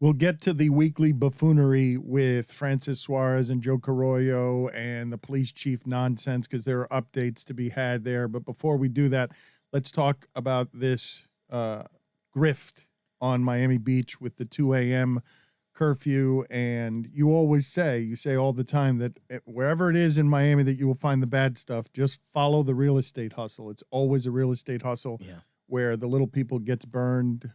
We'll get to the weekly buffoonery with Francis Suarez and Joe Carollo and the police chief nonsense, because there are updates to be had there. But before we do that, let's talk about this grift on Miami Beach with the 2 a.m. curfew. And you say all the time that wherever it is in Miami that you will find the bad stuff, just follow the real estate hustle. It's always a real estate hustle. Yeah. Where the little people get burned,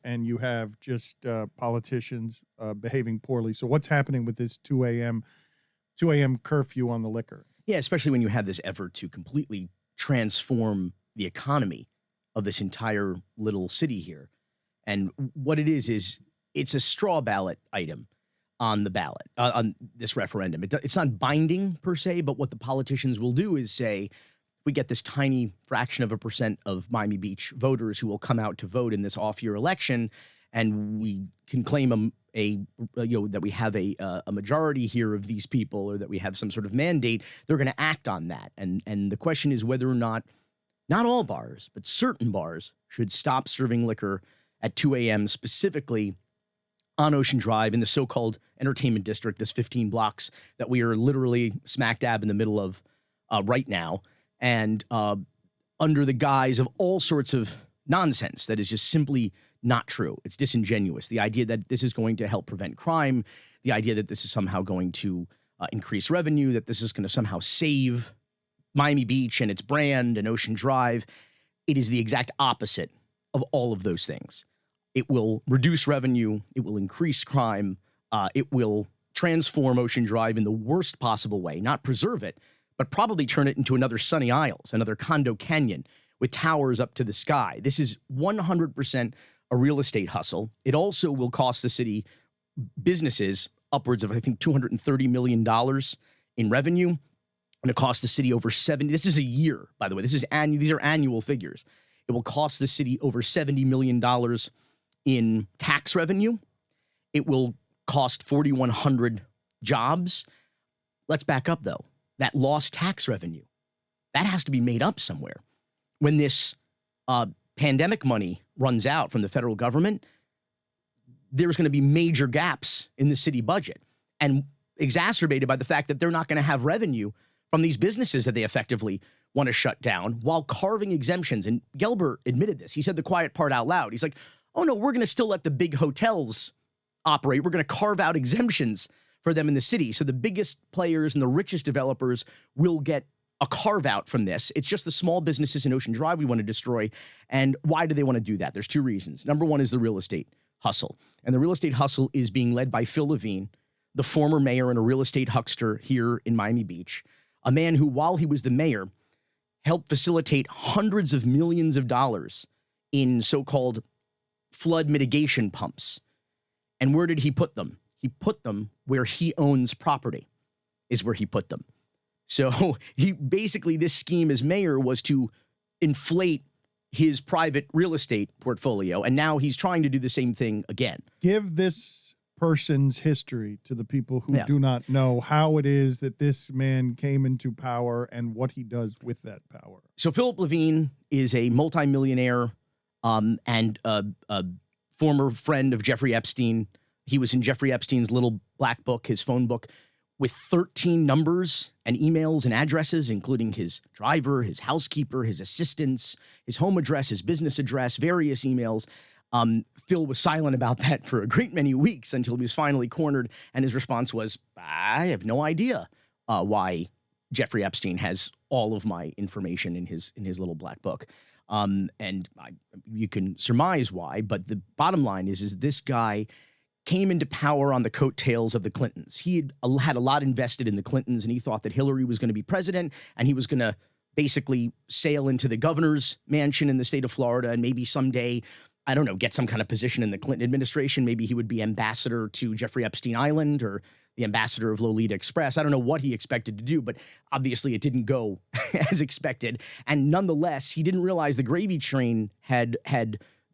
and you have just politicians behaving poorly. So what's happening with this 2 a.m. curfew on the liquor? Yeah, especially when you have this effort to completely transform the economy of this entire little city here. And what it is it's a straw ballot item on the ballot, on this referendum. It's not binding per se, but what the politicians will do is say, we get this tiny fraction of a percent of Miami Beach voters who will come out to vote in this off-year election, and we can claim that we have a majority here of these people, or that we have some sort of mandate. They're going to act on that, and the question is whether or not all bars, but certain bars should stop serving liquor at 2 a.m. specifically on Ocean Drive in the so-called entertainment district, this 15 blocks that we are literally smack dab in the middle of right now. And under the guise of all sorts of nonsense that is just simply not true. It's disingenuous. The idea that this is going to help prevent crime, the idea that this is somehow going to increase revenue, that this is going to somehow save Miami Beach and its brand and Ocean Drive, it is the exact opposite of all of those things. It will reduce revenue. It will increase crime. It will transform Ocean Drive in the worst possible way, not preserve it, but probably turn it into another Sunny Isles, another condo canyon with towers up to the sky. This is 100% a real estate hustle. It also will cost the city businesses upwards of, I think, $230 million in revenue. And it costs the city over 70. This is a year, by the way. These are annual figures. It will cost the city over $70 million in tax revenue. It will cost 4,100 jobs. Let's back up, though. That lost tax revenue, that has to be made up somewhere. When this pandemic money runs out from the federal government, there's going to be major gaps in the city budget, and exacerbated by the fact that they're not going to have revenue from these businesses that they effectively want to shut down while carving exemptions. And Gelber admitted this. He said the quiet part out loud. He's like, oh, no, we're going to still let the big hotels operate. We're going to carve out exemptions for them in the city. So the biggest players and the richest developers will get a carve out from this. It's just the small businesses in Ocean Drive we want to destroy. And why do they want to do that? There's two reasons. Number one is the real estate hustle. And the real estate hustle is being led by Phil Levine, the former mayor and a real estate huckster here in Miami Beach, a man who, while he was the mayor, helped facilitate hundreds of millions of dollars in so-called flood mitigation pumps. And where did he put them? He put them where he owns property, is where he put them. So this scheme as mayor was to inflate his private real estate portfolio, and now he's trying to do the same thing again. Give this person's history to the people who do not know how it is that this man came into power and what he does with that power. So Philip Levine is a multimillionaire and a former friend of Jeffrey Epstein. He was in Jeffrey Epstein's little black book, his phone book, with 13 numbers and emails and addresses, including his driver, his housekeeper, his assistants, his home address, his business address, various emails. Phil was silent about that for a great many weeks until he was finally cornered, and his response was, I have no idea why Jeffrey Epstein has all of my information in his little black book. You can surmise why, but the bottom line is this guy came into power on the coattails of the Clintons. He had a lot invested in the Clintons, and he thought that Hillary was going to be president, and he was going to basically sail into the governor's mansion in the state of Florida, and maybe someday, I don't know, get some kind of position in the Clinton administration. Maybe he would be ambassador to Jeffrey Epstein Island or the ambassador of Lolita Express. I don't know what he expected to do, but obviously it didn't go as expected. And nonetheless, he didn't realize the gravy train had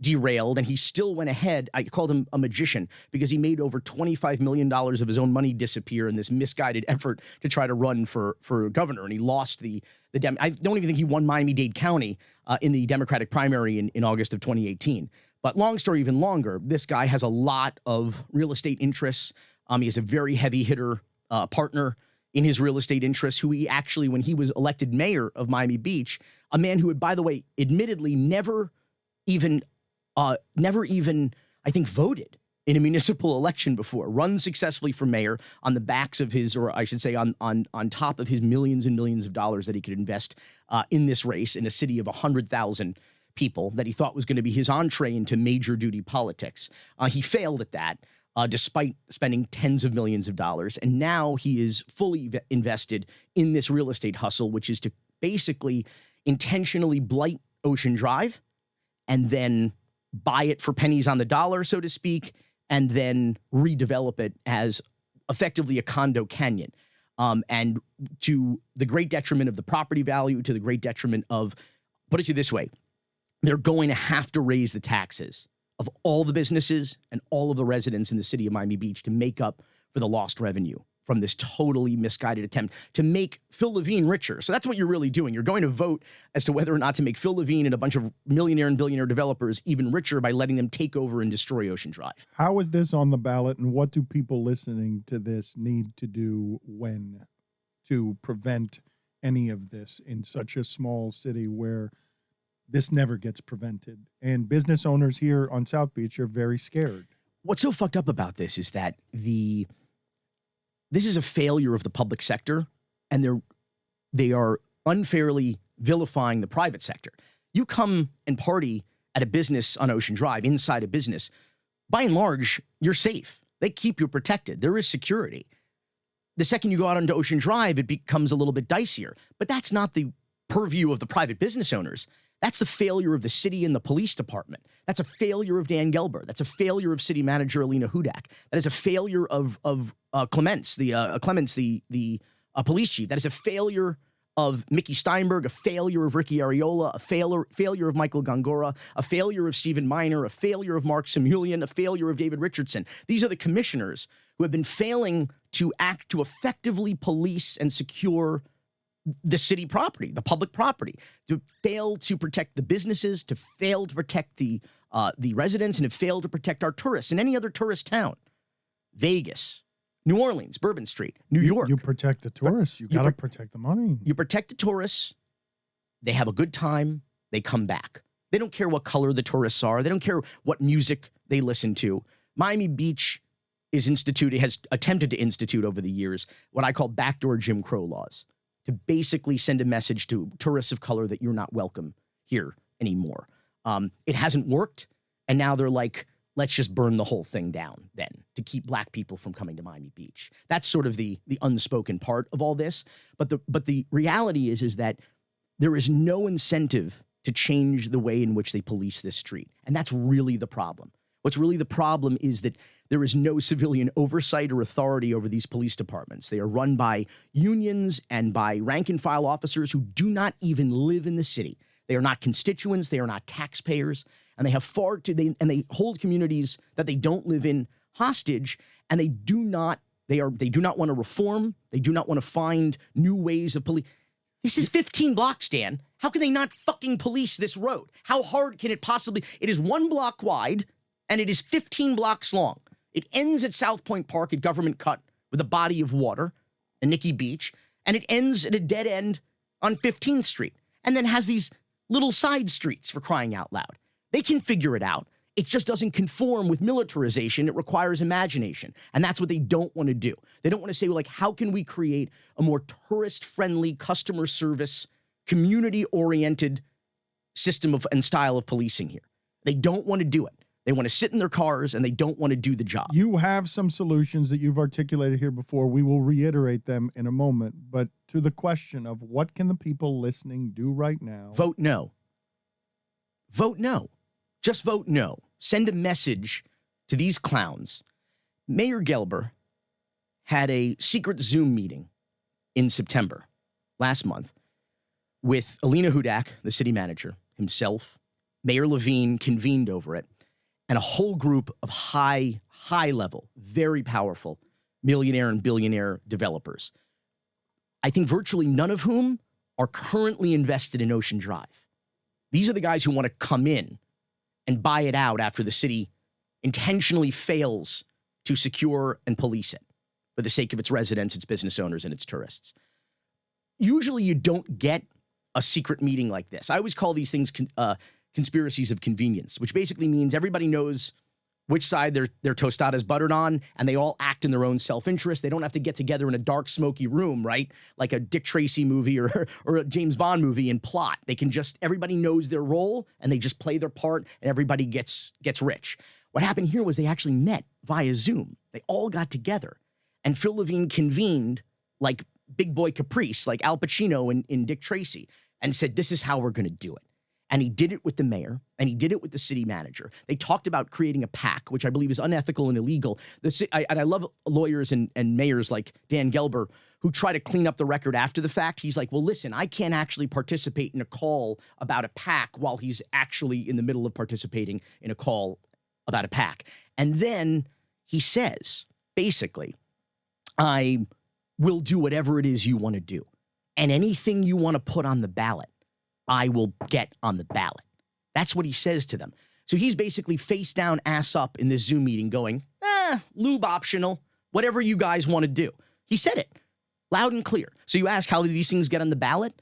derailed, and he still went ahead. I called him a magician because he made over $25 million of his own money disappear in this misguided effort to try to run for governor. And he lost I don't even think he won Miami-Dade County in the Democratic primary in August of 2018. But long story even longer, this guy has a lot of real estate interests. He has a very heavy hitter partner in his real estate interests who he actually, when he was elected mayor of Miami Beach, a man who had, by the way, admittedly never even, I think, voted in a municipal election before, run successfully for mayor on the backs of his, or I should say on top of his millions and millions of dollars that he could invest in this race in a city of 100,000 people that he thought was going to be his entree into major duty politics. He failed at that despite spending tens of millions of dollars. And now he is fully invested in this real estate hustle, which is to basically intentionally blight Ocean Drive and then buy it for pennies on the dollar, so to speak, and then redevelop it as effectively a condo canyon. And to the great detriment of the property value, to the great detriment of, put it to you this way, they're going to have to raise the taxes of all the businesses and all of the residents in the city of Miami Beach to make up for the lost revenue from this totally misguided attempt to make Phil Levine richer. So that's what you're really doing. You're going to vote as to whether or not to make Phil Levine and a bunch of millionaire and billionaire developers even richer by letting them take over and destroy Ocean Drive. How is this on the ballot, and what do people listening to this need to do when to prevent any of this in such a small city where this never gets prevented? And business owners here on South Beach are very scared. What's so fucked up about this is that this is a failure of the public sector, and they are unfairly vilifying the private sector. You come and party at a business on Ocean Drive, inside a business, by and large, you're safe. They keep you protected. There is security. The second you go out onto Ocean Drive, it becomes a little bit dicier. But that's not the purview of the private business owners. That's the failure of the city and the police department. That's a failure of Dan Gelber. That's a failure of city manager Alina Hudak. That is a failure of Clements, the police chief. That is a failure of Mickey Steinberg, a failure of Ricky Ariola, a failure of Michael Gongora, a failure of Stephen Miner, a failure of Mark Simulian, a failure of David Richardson. These are the commissioners who have been failing to act to effectively police and secure the city property, the public property, to fail to protect the businesses, to fail to protect the residents, and to fail to protect our tourists in any other tourist town. Vegas, New Orleans, Bourbon Street, New York. You protect the tourists. You got to protect the money. You protect the tourists. They have a good time. They come back. They don't care what color the tourists are. They don't care what music they listen to. Miami Beach has attempted to institute over the years what I call backdoor Jim Crow laws, to basically send a message to tourists of color that you're not welcome here anymore. It hasn't worked, and now they're like, let's just burn the whole thing down then to keep black people from coming to Miami Beach. That's sort of the unspoken part of all this. But the reality is that there is no incentive to change the way in which they police this street, and that's really the problem. What's really the problem is that there is no civilian oversight or authority over these police departments. They are run by unions and by rank-and-file officers who do not even live in the city. They are not constituents. They are not taxpayers. And they have they hold communities that they don't live in hostage, and they do not want to reform. They do not want to find new ways of police. This is 15 blocks, Dan. How can they not fucking police this road? How hard can it possibly? It is 1 block wide, and it is 15 blocks long. It ends at South Point Park at Government Cut with a body of water and Nikki Beach, and it ends at a dead end on 15th Street, and then has these little side streets, for crying out loud. They can figure it out. It just doesn't conform with militarization. It requires imagination, and that's what they don't want to do. They don't want to say, well, like, how can we create a more tourist-friendly, customer service, community-oriented system and style of policing here? They don't want to do it. They want to sit in their cars, and they don't want to do the job. You have some solutions that you've articulated here before. We will reiterate them in a moment. But to the question of what can the people listening do right now? Vote no. Vote no. Just vote no. Send a message to these clowns. Mayor Gelber had a secret Zoom meeting in September, last month, with Alina Hudak, the city manager, himself. Mayor Levine convened over it, and a whole group of high-level, very powerful millionaire and billionaire developers, I think virtually none of whom are currently invested in Ocean Drive. These are the guys who want to come in and buy it out after the city intentionally fails to secure and police it for the sake of its residents, its business owners, and its tourists. Usually you don't get a secret meeting like this. I always call these things conspiracies of convenience, which basically means everybody knows which side their tostada is buttered on, and they all act in their own self-interest. They don't have to get together in a dark, smoky room, right? Like a Dick Tracy movie or a James Bond movie and plot. They can just, everybody knows their role, and they just play their part, and everybody gets rich. What happened here was they actually met via Zoom. They all got together, and Phil Levine convened like Big Boy Caprice, like Al Pacino in Dick Tracy, and said, this is how we're going to do it. And he did it with the mayor, and he did it with the city manager. They talked about creating a PAC, which I believe is unethical and illegal. And I love lawyers and mayors like Dan Gelber who try to clean up the record after the fact. He's like, well, listen, I can't actually participate in a call about a PAC while he's actually in the middle of participating in a call about a PAC. And then he says, basically, I will do whatever it is you want to do. And anything you want to put on the ballot, I will get on the ballot. That's what he says to them. So he's basically face down, ass up in this Zoom meeting going, lube optional, whatever you guys want to do. He said it loud and clear. So you ask how do these things get on the ballot?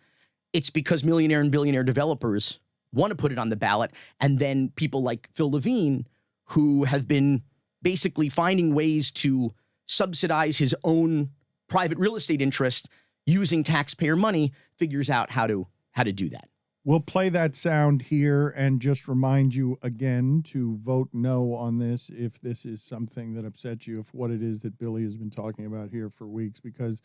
It's because millionaire and billionaire developers want to put it on the ballot. And then people like Phil Levine, who have been basically finding ways to subsidize his own private real estate interest using taxpayer money, figures out how to do that. We'll play that sound here and just remind you again to vote no on this if this is something that upsets you, if what it is that Billy has been talking about here for weeks, because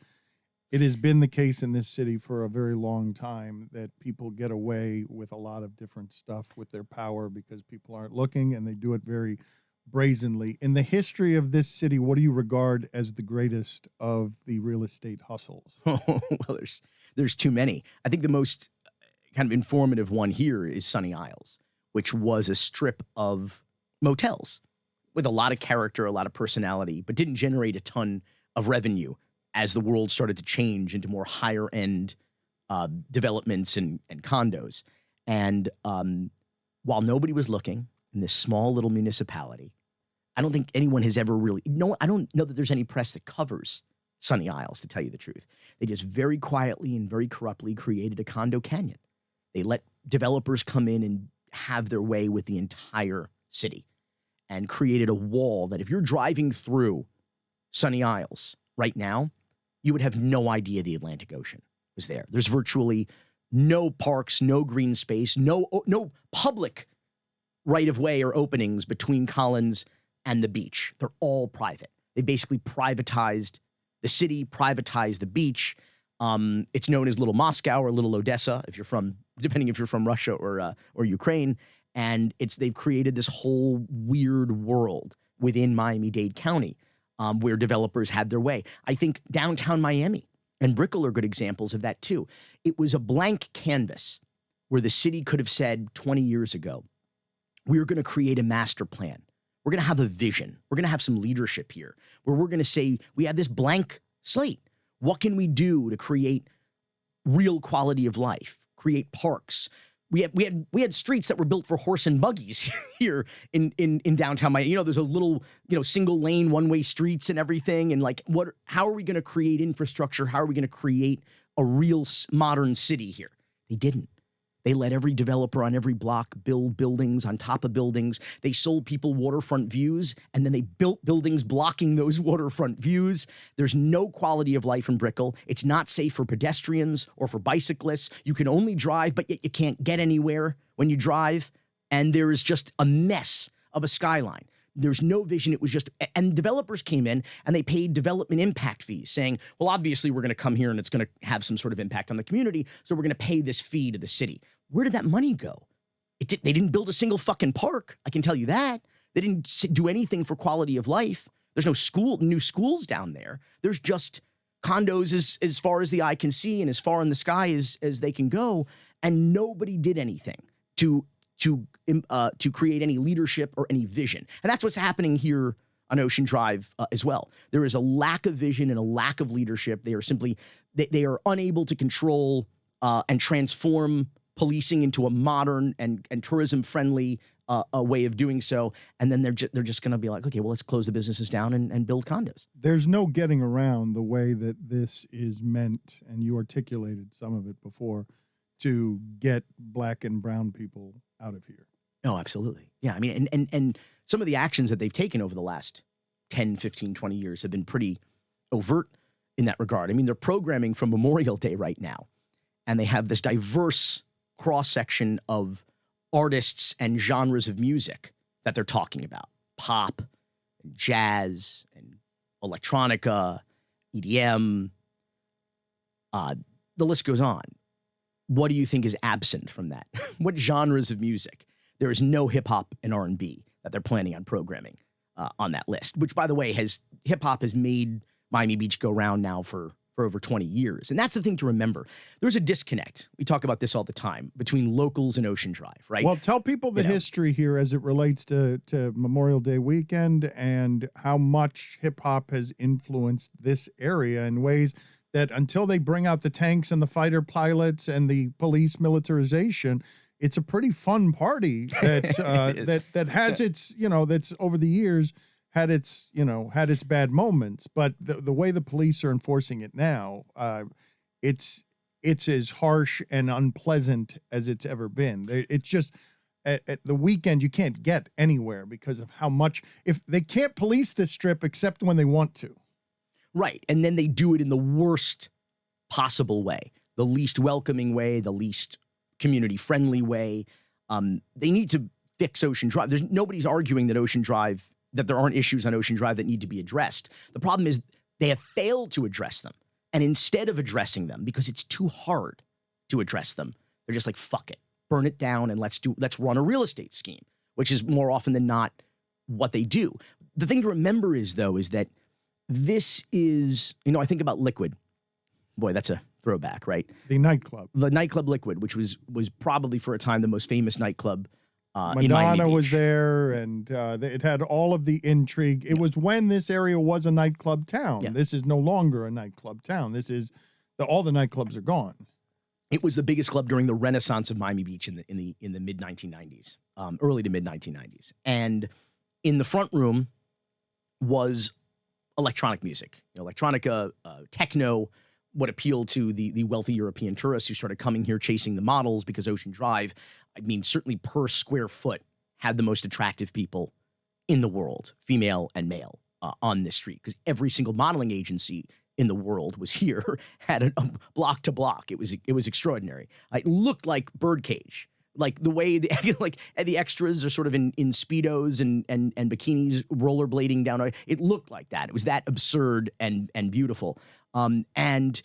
it has been the case in this city for a very long time that people get away with a lot of different stuff with their power because people aren't looking, and they do it very brazenly. In the history of this city, what do you regard as the greatest of the real estate hustles? Well, there's too many. I think the most kind of informative one here is Sunny Isles, which was a strip of motels with a lot of character, a lot of personality, but didn't generate a ton of revenue as the world started to change into more higher end developments and condos. And while nobody was looking in this small little municipality, I don't think anyone has ever really, I don't know that there's any press that covers Sunny Isles, to tell you the truth. They just very quietly and very corruptly created a condo canyon. They let developers come in and have their way with the entire city and created a wall that if you're driving through Sunny Isles right now, you would have no idea the Atlantic Ocean was there. There's virtually no parks, no green space, no public right-of-way or openings between Collins and the beach. They're all private. They basically privatized the city, privatized the beach. It's known as Little Moscow or Little Odessa, depending if you're from Russia or Ukraine. And they've created this whole weird world within Miami-Dade County where developers had their way. I think downtown Miami and Brickell are good examples of that too. It was a blank canvas where the city could have said 20 years ago, we're going to create a master plan. We're going to have a vision. We're going to have some leadership here where we're going to say, we have this blank slate. What can we do to create real quality of life, create parks? We had streets that were built for horse and buggies here in downtown Miami. There's a little, single lane, one-way streets and everything. And how are we going to create infrastructure? How are we going to create a real modern city here? They didn't. They let every developer on every block build buildings on top of buildings. They sold people waterfront views, and then they built buildings blocking those waterfront views. There's no quality of life in Brickell. It's not safe for pedestrians or for bicyclists. You can only drive, but yet you can't get anywhere when you drive. And there is just a mess of a skyline. There's no vision. It was just, and developers came in and they paid development impact fees saying, well, obviously we're going to come here and it's going to have some sort of impact on the community. So we're going to pay this fee to the city. Where did that money go? They didn't build a single fucking park. I can tell you that. They didn't do anything for quality of life. There's no new schools down there. There's just condos as far as the eye can see and as far in the sky as they can go. And nobody did anything to create any leadership or any vision. And that's what's happening here on Ocean Drive as well. There is a lack of vision and a lack of leadership. They are simply, they are unable to control and transform policing into a modern and tourism friendly a way of doing so, and then they're just going to be like, okay, well, let's close the businesses down and build condos. There's no getting around the way that this is meant, and you articulated some of it before, to get black and brown people out of here. Oh, absolutely. Yeah, I mean, and some of the actions that they've taken over the last 10, 15, 20 years have been pretty overt in that regard. I mean, they're programming from Memorial Day right now, and they have this diverse cross-section of artists and genres of music that they're talking about. Pop, and jazz, and electronica, EDM. The list goes on. What do you think is absent from that? What genres of music? There is no hip-hop and R&B that they're planning on programming on that list, which, by the way, hip-hop has made Miami Beach go round now for over 20 years. And that's the thing to remember. There's a disconnect. We talk about this all the time between locals and Ocean Drive, right? Well, tell people the history here as it relates to Memorial Day weekend and how much hip hop has influenced this area in ways that until they bring out the tanks and the fighter pilots and the police militarization, it's a pretty fun party that that has its, that's over the years had its bad moments, but the way the police are enforcing it now, it's as harsh and unpleasant as it's ever been. It's just at the weekend you can't get anywhere because of how much, if they can't police this strip except when they want to. Right, and then they do it in the worst possible way, the least welcoming way, the least community-friendly way. They need to fix Ocean Drive. Nobody's arguing that there aren't issues on Ocean Drive that need to be addressed. The problem is they have failed to address them. And instead of addressing them, because it's too hard to address them, they're just like, fuck it, burn it down and let's run a real estate scheme, which is more often than not what they do. The thing to remember is that this is, I think about Liquid. Boy, that's a throwback, right? The nightclub. The nightclub Liquid, which was probably for a time the most famous nightclub Madonna was there, and it had all of the intrigue. It was when this area was a nightclub town. Yeah. This is no longer a nightclub town. This is all the nightclubs are gone. It was the biggest club during the Renaissance of Miami Beach in the mid 1990s, early to mid 1990s. And in the front room was electronic music, electronica, techno. What appealed to the wealthy European tourists who started coming here chasing the models, because Ocean Drive, I mean, certainly per square foot, had the most attractive people in the world, female and male, on this street, because every single modeling agency in the world was here, had a block to block. It was extraordinary. It looked like Birdcage, like the way the extras are sort of in Speedos and bikinis rollerblading down. It looked like that. It was that absurd and beautiful. And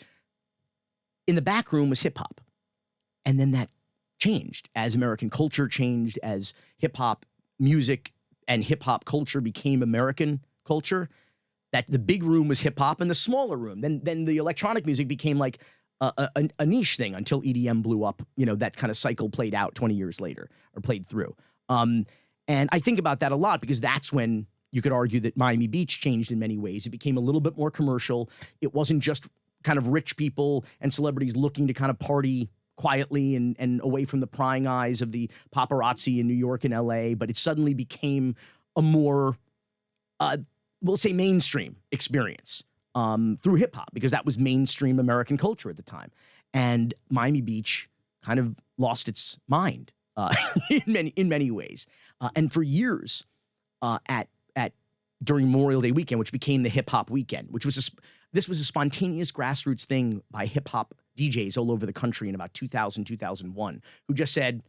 in the back room was hip hop. And then that changed as American culture changed, as hip hop music and hip hop culture became American culture. That the big room was hip hop and the smaller room. Then the electronic music became like a niche thing until EDM blew up. That kind of cycle played out 20 years later, or played through. And I think about that a lot, because that's when you could argue that Miami Beach changed in many ways. It became a little bit more commercial. It wasn't just kind of rich people and celebrities looking to kind of party quietly and away from the prying eyes of the paparazzi in New York and LA, but it suddenly became a more, we'll say, mainstream experience through hip hop, because that was mainstream American culture at the time. And Miami Beach kind of lost its mind in many ways. And for years during Memorial Day weekend, which became the hip hop weekend, this was a spontaneous grassroots thing by hip hop DJs all over the country in about 2000, 2001, who just said,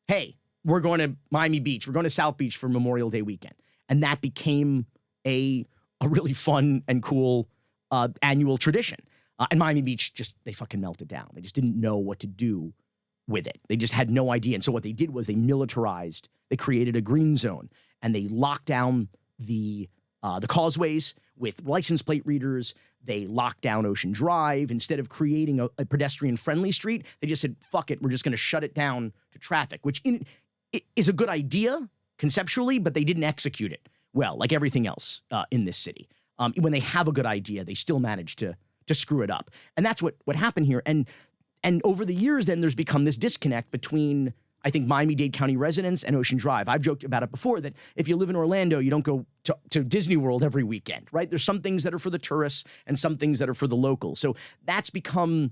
hey, we're going to Miami Beach. We're going to South Beach for Memorial Day weekend. And that became a really fun and cool annual tradition. And Miami Beach they fucking melted down. They just didn't know what to do with it. They just had no idea. And so what they did was they militarized, they created a green zone, and they locked down the causeways with license plate readers. They locked down Ocean Drive. Instead of creating a pedestrian-friendly street, they just said, fuck it, we're just going to shut it down to traffic, which is a good idea conceptually, but they didn't execute it well, like everything else in this city. When they have a good idea, they still manage to screw it up. And that's what happened here. And And over the years, then there's become this disconnect between, I think, Miami-Dade County residents and Ocean Drive. I've joked about it before that if you live in Orlando, you don't go to Disney World every weekend, right? There's some things that are for the tourists and some things that are for the locals. So that's become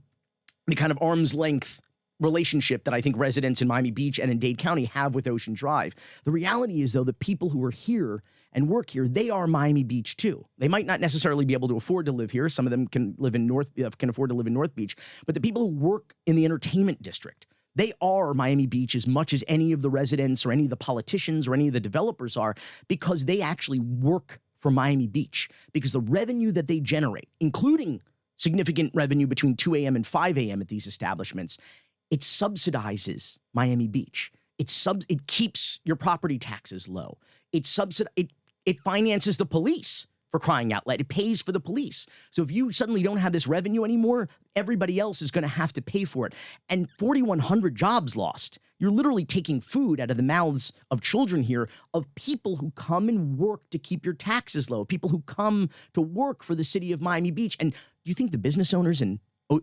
the kind of arm's length relationship that I think residents in Miami Beach and in Dade County have with Ocean Drive. The reality is, though, the people who are here and work here, they are Miami Beach too. They might not necessarily be able to afford to live here. Some of them can afford to live in North Beach, but the people who work in the entertainment district, they are Miami Beach as much as any of the residents or any of the politicians or any of the developers are, because they actually work for Miami Beach, because the revenue that they generate, including significant revenue between 2 a.m. and 5 a.m. at these establishments, it subsidizes Miami Beach. It keeps your property taxes low. It finances the police, for crying out loud. It pays for the police. So if you suddenly don't have this revenue anymore, everybody else is going to have to pay for it. And 4,100 jobs lost. You're literally taking food out of the mouths of children here, of people who come and work to keep your taxes low, people who come to work for the city of Miami Beach. And do you think the business owners on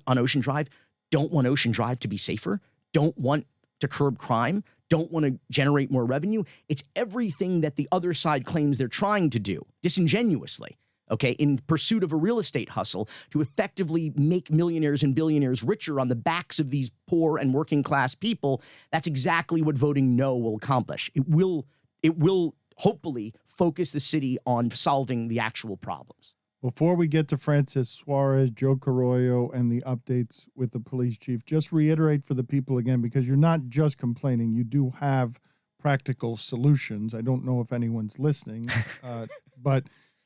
Ocean Drive don't want Ocean Drive to be safer, don't want to curb crime, don't want to generate more revenue? It's everything that the other side claims they're trying to do, disingenuously, okay, in pursuit of a real estate hustle to effectively make millionaires and billionaires richer on the backs of these poor and working class people. That's exactly what voting no will accomplish. It will hopefully focus the city on solving the actual problems. Before we get to Francis Suarez, Joe Carollo, and the updates with the police chief, just reiterate for the people again, because you're not just complaining. You do have practical solutions. I don't know if anyone's listening, but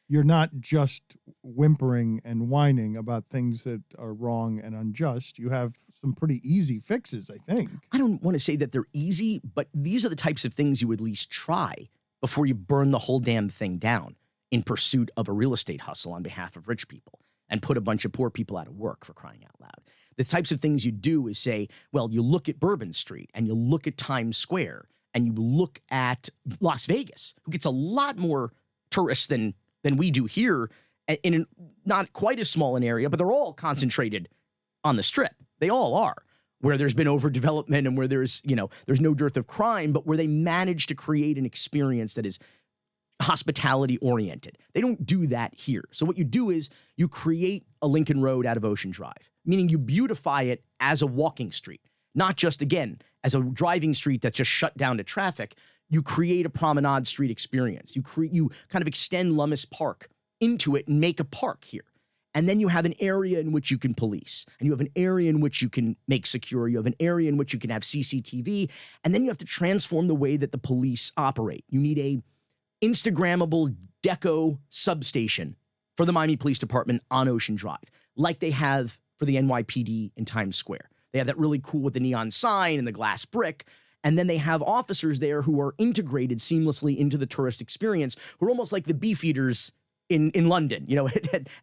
you're not just whimpering and whining about things that are wrong and unjust. You have some pretty easy fixes, I think. I don't want to say that they're easy, but these are the types of things you would at least try before you burn the whole damn thing down in pursuit of a real estate hustle on behalf of rich people and put a bunch of poor people out of work, for crying out loud. The types of things you do is say, well, you look at Bourbon Street and you look at Times Square and you look at Las Vegas, who gets a lot more tourists than we do here in not quite as small an area, but they're all concentrated on the Strip. They all are, where there's been overdevelopment and where there's no dearth of crime, but where they manage to create an experience that is hospitality oriented. They don't do that here. So what you do is you create a Lincoln Road out of Ocean Drive, meaning you beautify it as a walking street, not just, again, as a driving street that's just shut down to traffic. You create a promenade street experience. You kind of extend Lummis Park into it and make a park here. And then you have an area in which you can police, and you have an area in which you can make secure. You have an area in which you can have CCTV, and then you have to transform the way that the police operate. You need a Instagrammable deco substation for the Miami Police Department on Ocean Drive, like they have for the NYPD in Times Square. They have that really cool with the neon sign and the glass brick. And then they have officers there who are integrated seamlessly into the tourist experience, who are almost like the beefeaters in London,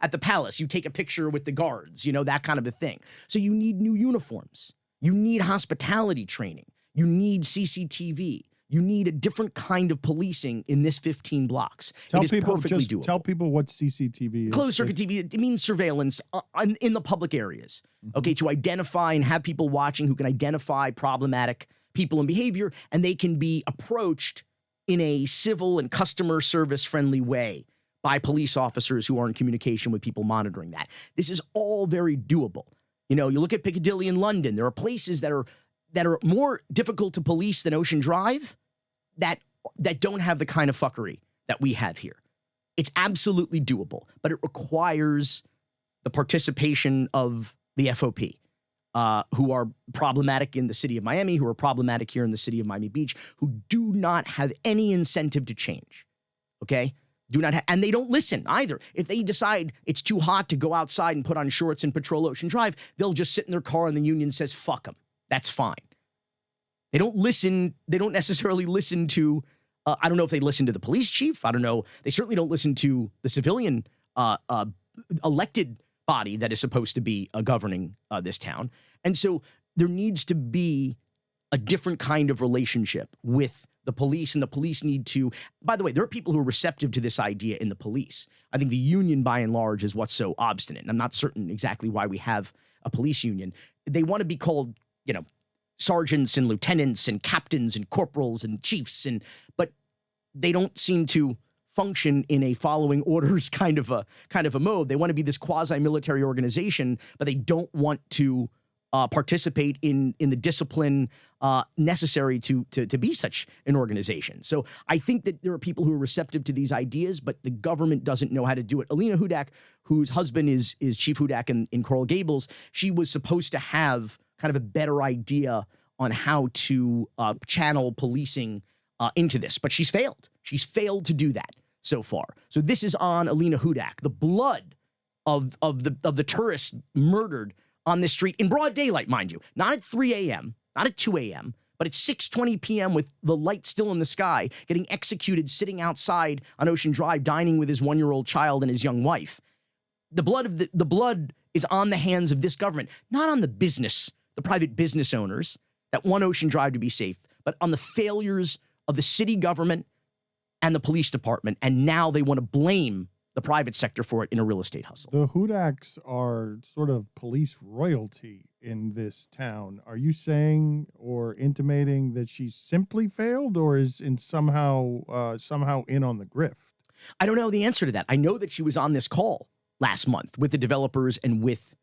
at the palace. You take a picture with the guards, that kind of a thing. So you need new uniforms. You need hospitality training. You need CCTV. You need a different kind of policing in this 15 blocks. It is perfectly doable. Tell people what CCTV is. Closed circuit TV, it means surveillance in the public areas, okay, to identify and have people watching who can identify problematic people and behavior, and they can be approached in a civil and customer service friendly way by police officers who are in communication with people monitoring that. This is all very doable. You look at Piccadilly in London, there are places that are more difficult to police than Ocean Drive that don't have the kind of fuckery that we have here. It's absolutely doable, but it requires the participation of the FOP, who are problematic in the city of Miami, who are problematic here in the city of Miami Beach, who do not have any incentive to change, okay? And they don't listen either. If they decide it's too hot to go outside and put on shorts and patrol Ocean Drive, they'll just sit in their car and the union says, fuck them. That's fine. They don't listen. They don't necessarily listen to, I don't know if they listen to the police chief. I don't know. They certainly don't listen to the civilian elected body that is supposed to be governing this town. And so there needs to be a different kind of relationship with the police, and the police need to, by the way, there are people who are receptive to this idea in the police. I think the union, by and large, is what's so obstinate. And I'm not certain exactly why we have a police union. they want to be called, sergeants and lieutenants and captains and corporals and chiefs, but they don't seem to function in a following orders kind of a mode. They want to be this quasi-military organization, but they don't want to participate in the discipline necessary to be such an organization. So I think that there are people who are receptive to these ideas, but the government doesn't know how to do it. Alina Hudak, whose husband is Chief Hudak in Coral Gables, she was supposed to have kind of a better idea on how to channel policing into this, but she's failed. She's failed to do that so far. So this is on Alina Hudak, the blood of the tourists murdered on this street in broad daylight, mind you, not at 3 a.m., not at 2 a.m., but at 6:20 p.m. with the light still in the sky, getting executed, sitting outside on Ocean Drive, dining with his 1-year-old child and his young wife. The blood is on the hands of this government, not on the private business owners that want Ocean Drive to be safe, but on the failures of the city government and the police department. And now they want to blame the private sector for it in a real estate hustle. The Hudaks are sort of police royalty in this town. Are you saying or intimating that she simply failed, or is somehow in on the grift? I don't know the answer to that. I know that she was on this call last month with the developers and with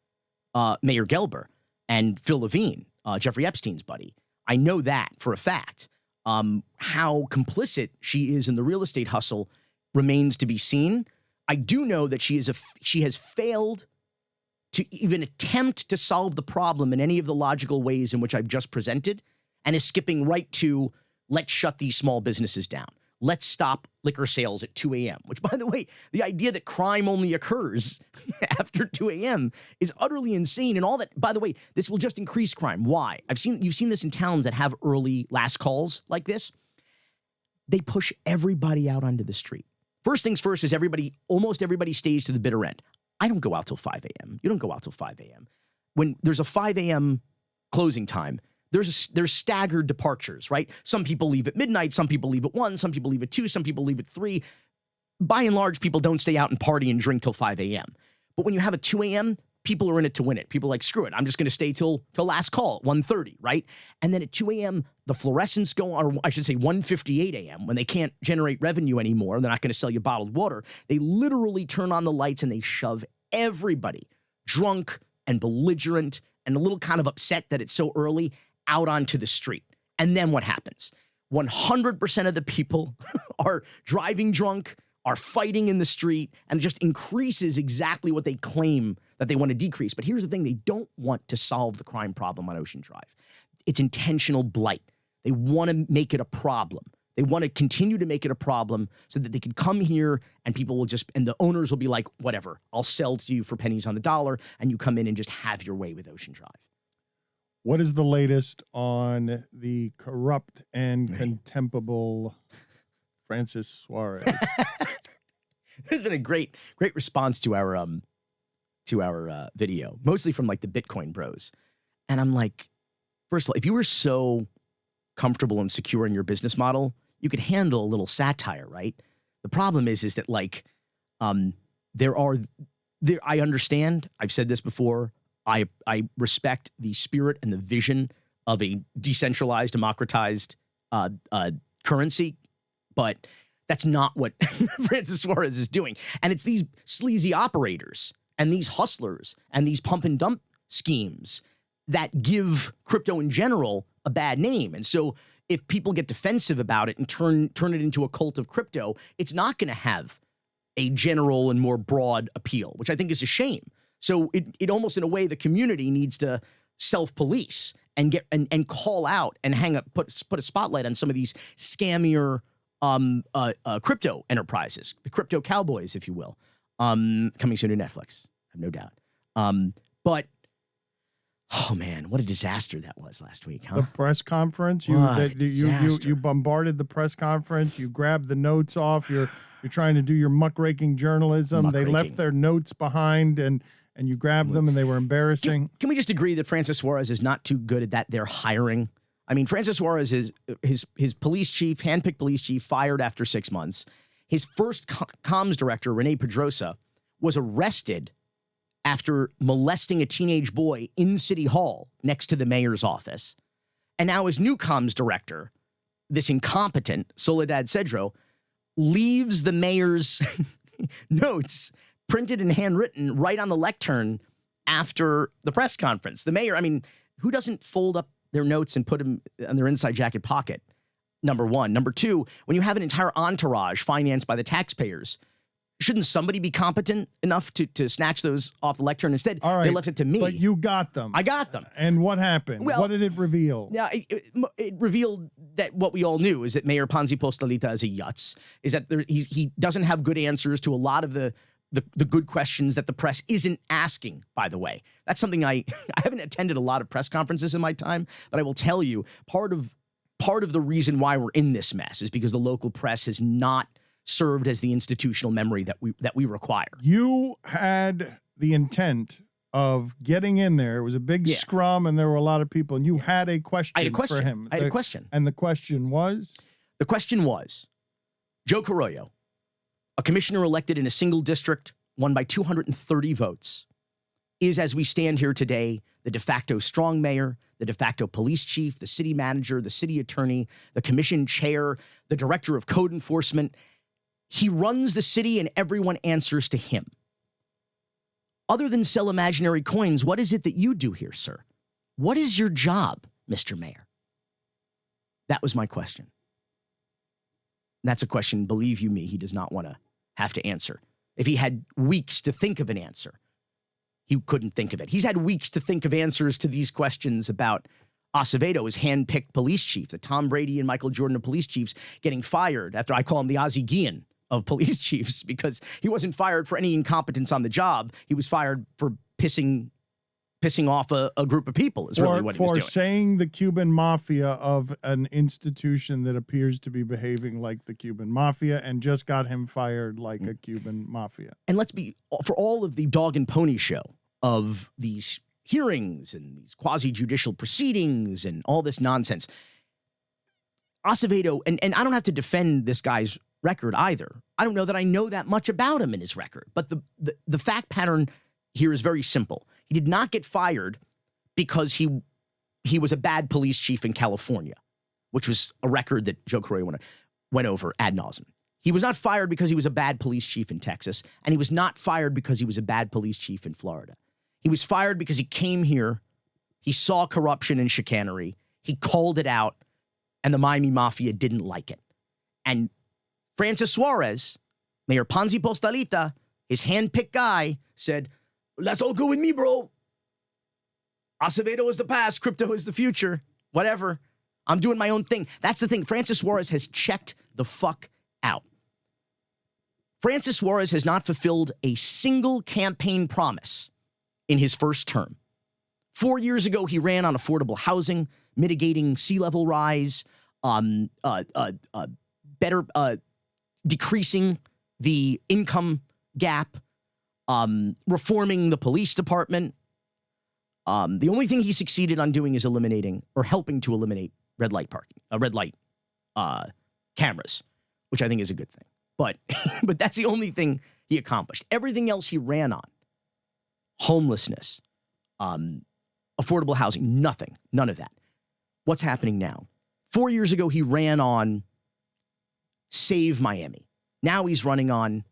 Mayor Gelber and Phil Levine, Jeffrey Epstein's buddy. I know that for a fact. How complicit she is in the real estate hustle remains to be seen. I do know that she has failed to even attempt to solve the problem in any of the logical ways in which I've just presented, and is skipping right to, let's shut these small businesses down. Let's stop liquor sales at 2 a.m., which, by the way, the idea that crime only occurs after 2 a.m. is utterly insane. And all that, by the way, this will just increase crime. Why? You've seen this in towns that have early last calls like this. They push everybody out onto the street. First things first is almost everybody stays to the bitter end. I don't go out till 5 a.m. You don't go out till 5 a.m. When there's a 5 a.m. closing time, there's staggered departures, right? Some people leave at midnight, some people leave at 1, some people leave at 2, some people leave at 3. By and large, people don't stay out and party and drink till 5 a.m. But when you have a 2 a.m., people are in it to win it. People are like, screw it, I'm just going to stay till last call at 1:30, right? And then at 2 a.m., the fluorescents go on, or I should say 1:58 a.m., when they can't generate revenue anymore, they're not going to sell you bottled water. They literally turn on the lights and they shove everybody, drunk and belligerent and a little kind of upset that it's so early, out onto the street. And then what happens? 100% of the people are driving drunk, are fighting in the street, and it just increases exactly what they claim that they want to decrease. But here's the thing. They don't want to solve the crime problem on Ocean Drive. It's intentional blight. They want to make it a problem. They want to continue to make it a problem so that they can come here and people will and the owners will be like, whatever, I'll sell to you for pennies on the dollar, and you come in and just have your way with Ocean Drive. What is the latest on the corrupt and contemptible Francis Suarez? There's been a great response to our video, mostly from like the Bitcoin bros. And I'm like, first of all, if you were so comfortable and secure in your business model, you could handle a little satire, right? The problem is that like, I understand, I've said this before, I respect the spirit and the vision of a decentralized, democratized currency, but that's not what Francis Suarez is doing. And it's these sleazy operators and these hustlers and these pump and dump schemes that give crypto in general a bad name. And so if people get defensive about it and turn it into a cult of crypto, it's not going to have a general and more broad appeal, which I think is a shame. So it almost in a way the community needs to self-police and get and call out and put a spotlight on some of these scammier crypto enterprises, the crypto cowboys, if you will, coming soon to Netflix. I have no doubt. But oh man, what a disaster that was last week, huh? The press conference, you bombarded the press conference. You grabbed the notes off. You're trying to do your muckraking journalism. They left their notes behind and you grabbed them and they were embarrassing. Can we just agree that Francis Suarez is not too good at that? They're hiring. I mean, Francis Suarez is his police chief, handpicked police chief, fired after 6 months. His first comms director, Rene Pedrosa, was arrested after molesting a teenage boy in City Hall next to the mayor's office. And now his new comms director, this incompetent Soledad Cedro, leaves the mayor's notes printed and handwritten right on the lectern after the press conference. The mayor, I mean, who doesn't fold up their notes and put them in their inside jacket pocket? Number one. Number two, when you have an entire entourage financed by the taxpayers, shouldn't somebody be competent enough to snatch those off the lectern? Instead, All right, they left it to me. But you got them. I got them. And what happened? Well, what did it reveal? Yeah, it revealed that what we all knew is that Mayor Ponzi Postalita is a yutz, is that he doesn't have good answers to a lot of the good questions that the press isn't asking, by the way. That's something I haven't attended a lot of press conferences in my time, but I will tell you, part of the reason why we're in this mess is because the local press has not served as the institutional memory that we require. You had the intent of getting in there. It was a big scrum, and there were a lot of people, and you had a question, I had a question for him. I had a question. And the question was? The question was, Joe Carollo, a commissioner elected in a single district, won by 230 votes, is, as we stand here today, the de facto strong mayor, the de facto police chief, the city manager, the city attorney, the commission chair, the director of code enforcement. He runs the city and everyone answers to him. Other than sell imaginary coins, what is it that you do here, sir? What is your job, Mr. Mayor? That was my question. That's a question, believe you me, he does not want to have to answer. If he had weeks to think of an answer, he couldn't think of it. He's had weeks to think of answers to these questions about Acevedo, his hand-picked police chief, the Tom Brady and Michael Jordan of police chiefs, getting fired after I call him the Ozzie Guillen of police chiefs, because he wasn't fired for any incompetence on the job. He was fired for pissing off a group of people is really what he was doing. For saying the Cuban mafia of an institution that appears to be behaving like the Cuban mafia and just got him fired like a Cuban mafia. And let's be, for all of the dog and pony show of these hearings and these quasi-judicial proceedings and all this nonsense, Acevedo, and I don't have to defend this guy's record either. I don't know that I know that much about him in his record, but the fact pattern here is very simple. He did not get fired because he was a bad police chief in California, which was a record that Joe Carollo went over ad nauseum. He was not fired because he was a bad police chief in Texas, and he was not fired because he was a bad police chief in Florida. He was fired because he came here, he saw corruption and chicanery, he called it out, and the Miami Mafia didn't like it. And Francis Suarez, Mayor Ponzi Postalita, his hand-picked guy, said, "That's all good with me, bro. Acevedo is the past, crypto is the future. Whatever. I'm doing my own thing." That's the thing. Francis Suarez has checked the fuck out. Francis Suarez has not fulfilled a single campaign promise in his first term. 4 years ago, he ran on affordable housing, mitigating sea level rise, better decreasing the income gap, reforming the police department. The only thing he succeeded on doing is eliminating or helping to eliminate red light cameras, which I think is a good thing. But that's the only thing he accomplished. Everything else he ran on, homelessness, affordable housing, nothing, none of that. What's happening now? 4 years ago, he ran on Save Miami. Now he's running on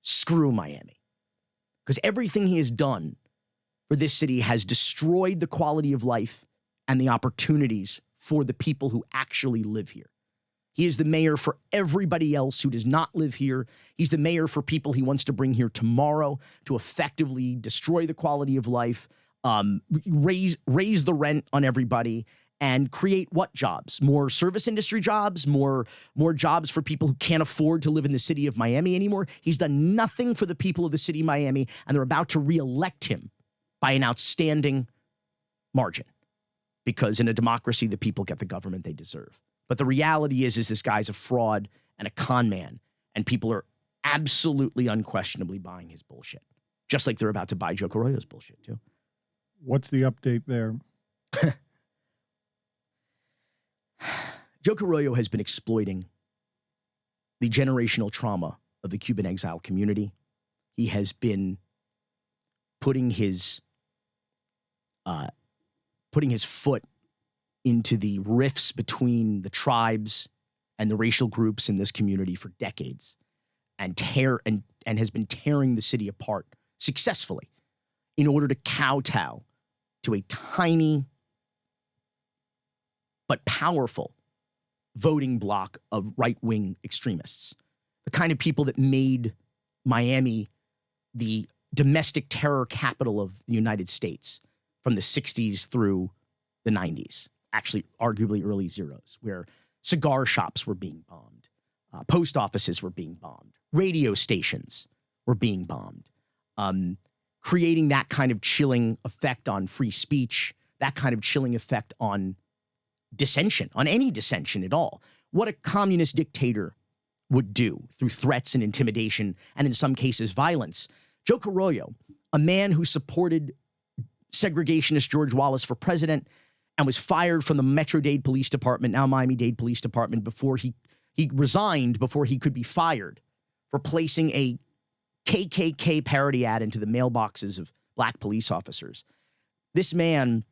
Screw Miami. Because everything he has done for this city has destroyed the quality of life and the opportunities for the people who actually live here. He is the mayor for everybody else who does not live here. He's the mayor for people he wants to bring here tomorrow to effectively destroy the quality of life, raise the rent on everybody, and create what jobs? More service industry jobs, more jobs for people who can't afford to live in the city of Miami anymore. He's done nothing for the people of the city of Miami, and they're about to reelect him by an outstanding margin. Because in a democracy, the people get the government they deserve. But the reality is this guy's a fraud and a con man, and people are absolutely unquestionably buying his bullshit. Just like they're about to buy Joe Carollo's bullshit, too. What's the update there? Joe Carollo has been exploiting the generational trauma of the Cuban exile community. He has been putting his foot into the rifts between the tribes and the racial groups in this community for decades, and has been tearing the city apart successfully in order to kowtow to a tiny but powerful voting bloc of right-wing extremists, the kind of people that made Miami the domestic terror capital of the United States from the 60s through the 90s, actually arguably early zeros, where cigar shops were being bombed, post offices were being bombed, radio stations were being bombed, creating that kind of chilling effect on free speech, that kind of chilling effect on dissension, on any dissension at all. What a communist dictator would do through threats and intimidation, and in some cases, violence. Joe Carollo, a man who supported segregationist George Wallace for president and was fired from the Metro-Dade Police Department, now Miami-Dade Police Department, before he resigned before he could be fired for placing a KKK parody ad into the mailboxes of black police officers. This man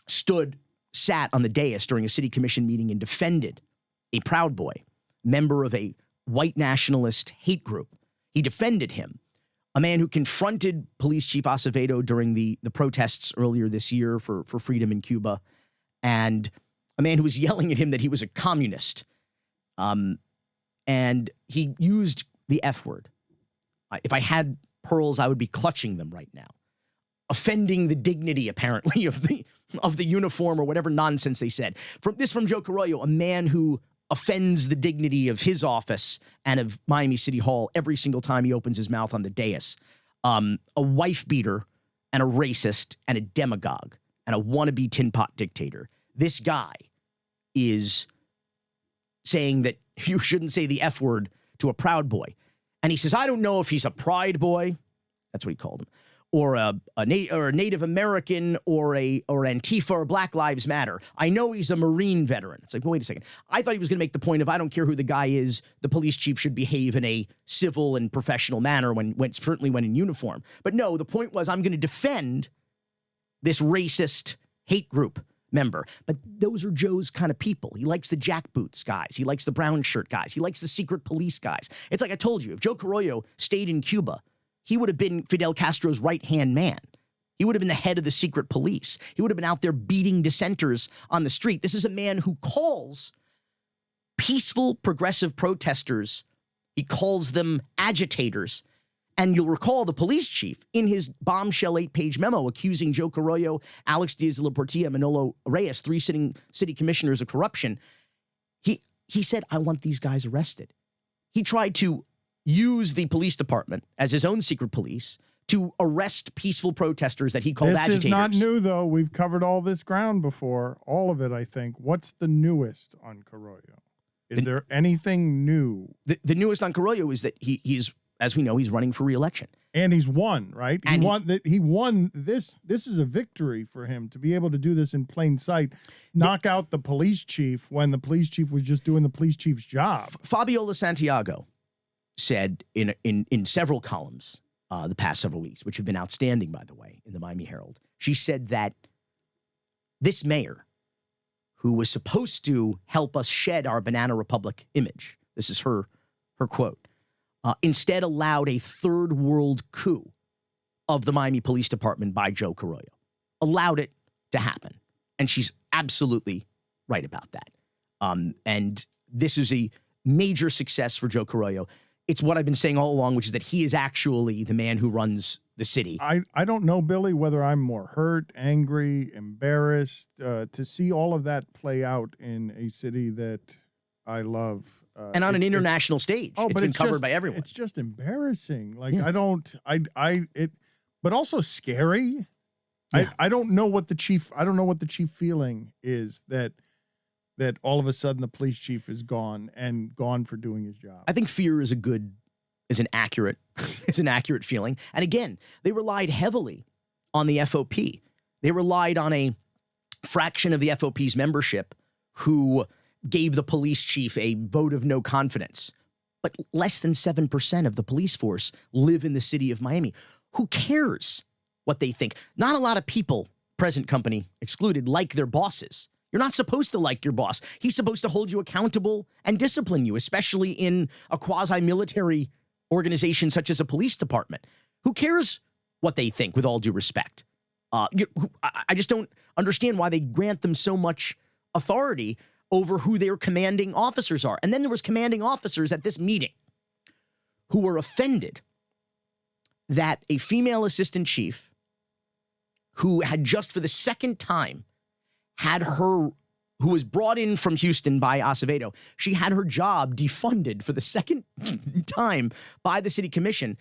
sat on the dais during a city commission meeting and defended a Proud Boy, member of a white nationalist hate group. He defended him, a man who confronted Police Chief Acevedo during the protests earlier this year for freedom in Cuba, and a man who was yelling at him that he was a communist. And he used the F word. If I had pearls, I would be clutching them right now, offending the dignity, apparently, of the uniform or whatever nonsense they said. From Joe Carollo, a man who offends the dignity of his office and of Miami City Hall every single time he opens his mouth on the dais. A wife beater and a racist and a demagogue and a wannabe tin pot dictator. This guy is saying that you shouldn't say the F word to a Proud Boy. And he says, I don't know if he's a Pride Boy. That's what he called him. Or a Native American or Antifa or Black Lives Matter. I know he's a Marine veteran. It's like, well, wait a second. I thought he was going to make the point of, I don't care who the guy is, the police chief should behave in a civil and professional manner certainly when in uniform. But no, the point was, I'm going to defend this racist hate group member. But those are Joe's kind of people. He likes the jackboots guys. He likes the brown shirt guys. He likes the secret police guys. It's like I told you, if Joe Carollo stayed in Cuba, he would have been Fidel Castro's right-hand man. He would have been the head of the secret police. He would have been out there beating dissenters on the street. This is a man who calls peaceful progressive protesters, he calls them agitators. And you'll recall the police chief in his bombshell 8-page memo accusing Joe Carollo, Alex Diaz de la Portilla, Manolo Reyes, 3 sitting city commissioners of corruption. He said, I want these guys arrested. He tried to use the police department as his own secret police to arrest peaceful protesters that he called agitators. This is not new, though. We've covered all this ground before, all of it, I think. What's the newest on Carollo? Is there anything new? The newest on Carollo is that he's, as we know, he's running for re-election. And he's won, right? He won this. This is a victory for him to be able to do this in plain sight, knock out the police chief when the police chief was just doing the police chief's job. Fabiola Santiago said in several columns the past several weeks, which have been outstanding, by the way, in the Miami Herald. She said that this mayor, who was supposed to help us shed our Banana Republic image, this is her quote, instead allowed a third world coup of the Miami Police Department by Joe Carollo. Allowed it to happen. And she's absolutely right about that. And this is a major success for Joe Carollo. It's what I've been saying all along, which is that he is actually the man who runs the city. I don't know, Billy, whether I'm more hurt, angry, embarrassed to see all of that play out in a city that I love. And on an international stage. Oh, it's but been it's covered just, by everyone. It's just embarrassing. Like, yeah. But also scary. Yeah. I don't know what the chief feeling is that all of a sudden the police chief is gone for doing his job. I think fear is an accurate feeling. And again, they relied heavily on the FOP. They relied on a fraction of the FOP's membership who gave the police chief a vote of no confidence. But less than 7% of the police force live in the city of Miami. Who cares what they think. Not a lot of people, present company excluded, like their bosses. You're not supposed to like your boss. He's supposed to hold you accountable and discipline you, especially in a quasi-military organization such as a police department. Who cares what they think, with all due respect? I just don't understand why they grant them so much authority over who their commanding officers are. And then there was commanding officers at this meeting who were offended that a female assistant chief who had just for the second time had her, who was brought in from Houston by Acevedo, she had her job defunded for the second time by the city commission.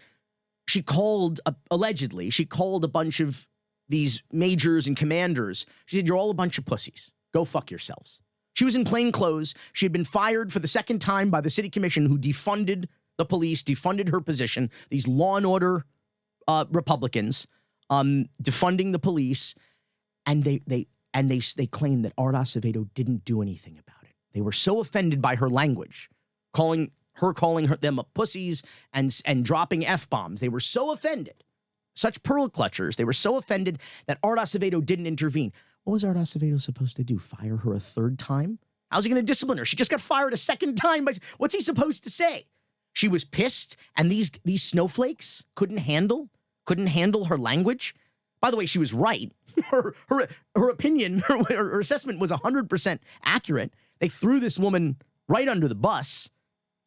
She called, allegedly, she called a bunch of these majors and commanders. She said, "You're all a bunch of pussies. Go fuck yourselves." She was in plain clothes. She had been fired for the second time by the city commission, who defunded the police, defunded her position. These law and order Republicans defunding the police, and they claimed that Art Acevedo didn't do anything about it. They were so offended by her language, calling them pussies and dropping F-bombs. They were so offended, such pearl clutchers. They were so offended that Art Acevedo didn't intervene. What was Art Acevedo supposed to do? Fire her a third time? How's he going to discipline her? She just got fired a second time. But what's he supposed to say? She was pissed, and these snowflakes couldn't handle her language. By the way, she was right. Her opinion, her assessment was 100% accurate. They threw this woman right under the bus.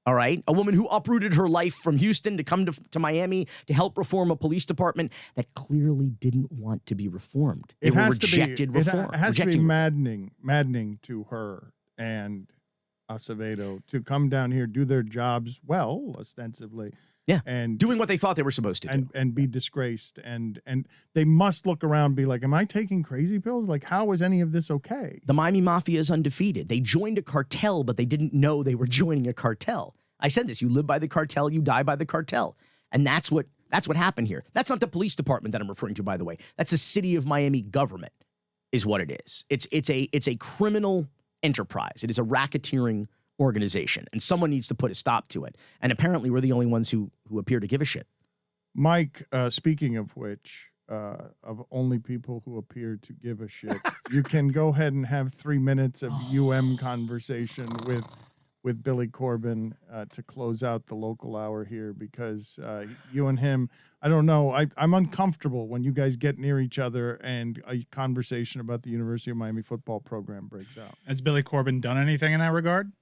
All right, a woman who uprooted her life from Houston to come to Miami to help reform a police department that clearly didn't want to be reformed. They were rejected reform. It has to be maddening to her and Acevedo to come down here, do their jobs well, ostensibly. Yeah, and doing what they thought they were supposed to do. And be disgraced. And they must look around and be like, am I taking crazy pills? Like, how is any of this okay? The Miami Mafia is undefeated. They joined a cartel, but they didn't know they were joining a cartel. I said this, you live by the cartel, you die by the cartel. And that's what happened here. That's not the police department that I'm referring to, by the way. That's the city of Miami government is what it is. It's a criminal enterprise. It is a racketeering organization, and someone needs to put a stop to it. And apparently we're the only ones who appear to give a shit. Mike, speaking of which, of only people who appear to give a shit, you can go ahead and have 3 minutes of conversation with Billy Corben to close out the local hour here, because you and him, I don't know, I'm uncomfortable when you guys get near each other and a conversation about the University of Miami football program breaks out. Has Billy Corben done anything in that regard?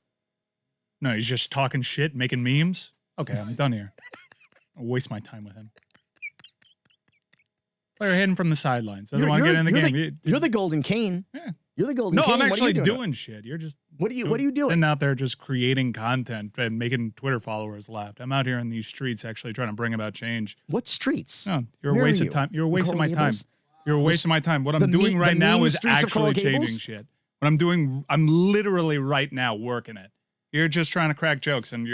No, he's just talking shit, making memes. Okay, I'm done here. I'll waste my time with him. Player hidden from the sidelines. Doesn't want to get in the game. You're the golden cane. Yeah. You're the golden cane. No, I'm actually doing shit. You're just what are you doing? Sitting out there just creating content and making Twitter followers laugh. I'm out here in these streets actually trying to bring about change. What streets? No, you're a waste of time. You're a waste of my time. You're a waste of my time. What I'm doing right now is actually changing shit. What I'm doing, I'm literally right now working it. You're just trying to crack jokes, and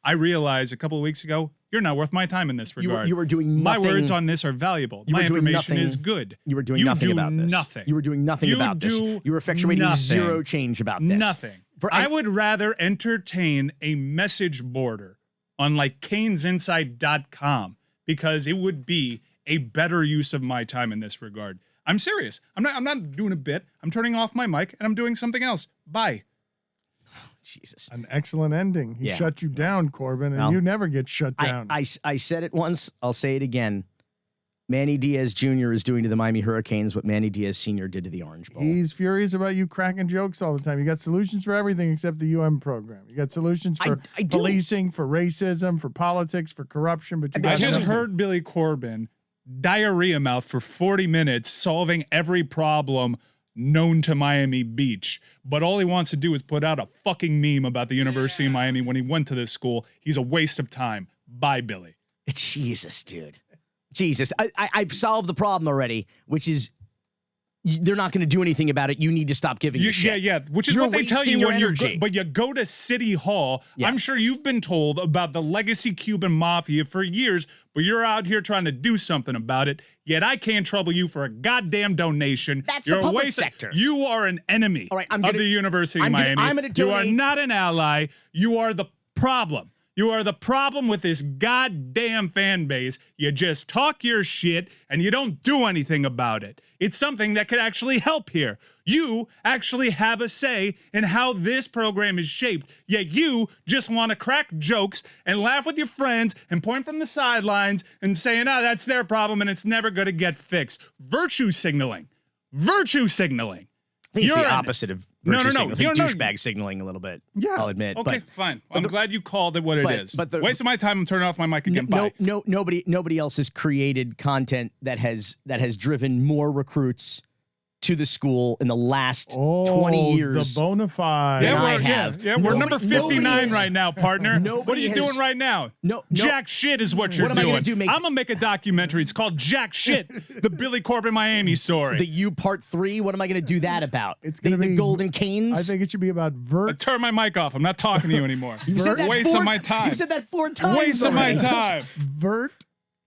I realized a couple of weeks ago, you're not worth my time in this regard. You were doing nothing. My words on this are valuable. My information is good. You were doing nothing about this. Nothing. You were doing nothing about this. You were effectuating zero change about this. Nothing. I would rather entertain a message border on like canesinside.com, because it would be a better use of my time in this regard. I'm serious. I'm not doing a bit. I'm turning off my mic and I'm doing something else. Bye. Jesus. An excellent ending. He shut you down, Corben, and you never get shut down. I said it once. I'll say it again. Manny Diaz Jr. is doing to the Miami Hurricanes what Manny Diaz Sr. did to the Orange Bowl. He's furious about you cracking jokes all the time. You got solutions for everything except the program. You got solutions for policing, for racism, for politics, for corruption. But I just heard Billy Corben diarrhea mouth for 40 minutes solving every problem known to Miami Beach, but all he wants to do is put out a fucking meme about the University of Miami when he went to this school. He's a waste of time. Bye, Billy. Jesus, dude. Jesus. I've solved the problem already, which is they're not going to do anything about it. You need to stop giving a shit. Yeah, which is what they tell you when but you go to City Hall. Yeah. I'm sure you've been told about the legacy Cuban mafia for years, but you're out here trying to do something about it, yet I can't trouble you for a goddamn donation. That's the public sector. You are an enemy of the University of Miami. You are not an ally. You are the problem. You are the problem with this goddamn fan base. You just talk your shit and you don't do anything about it. It's something that could actually help here. You actually have a say in how this program is shaped, yet you just want to crack jokes and laugh with your friends and point from the sidelines and saying, that's their problem and it's never going to get fixed. Virtue signaling. Virtue signaling. I think it's You're the an- opposite of No, virtue no, no. signaling. It's You like don't know- douchebag signaling a little bit. Yeah. I'll admit. Okay, fine. I'm glad you called it what it is. but the- Wasting my time. I'm turning off my mic again. Bye. Nobody else has created content that has driven more recruits to the school in the last 20 years. The bona fide. Yeah, Yeah, I we're, have. yeah, we're number Nobody 59 has- right now, partner. What are nobody you has- doing right now? No, Jack shit is what you're What am I doing. gonna do, make- I'm gonna make a documentary. It's called Jack Shit, the Billy Corben Miami story. The U Part 3. What am I going to do that about? It's gonna the be- Golden Canes. I think it should be about Turn my mic off. I'm not talking to you anymore. you said that Waste four of my ti- time. You said that 4 times. Waste of my already. time. Vert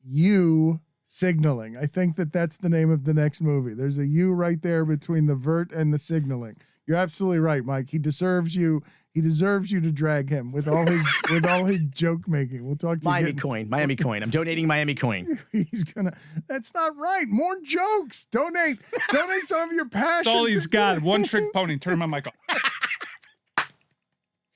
U signaling. I think that's the name of the next movie. There's a U right there between the vert and the signaling. You're absolutely right, Mike. He deserves you. He deserves you to drag him with all his joke making. We'll talk to Miami you. coin. Miami coin. I'm donating Miami coin. He's gonna. That's not right. More jokes. Donate some of your passion. That's all he's got. One trick pony. Turn my mic off.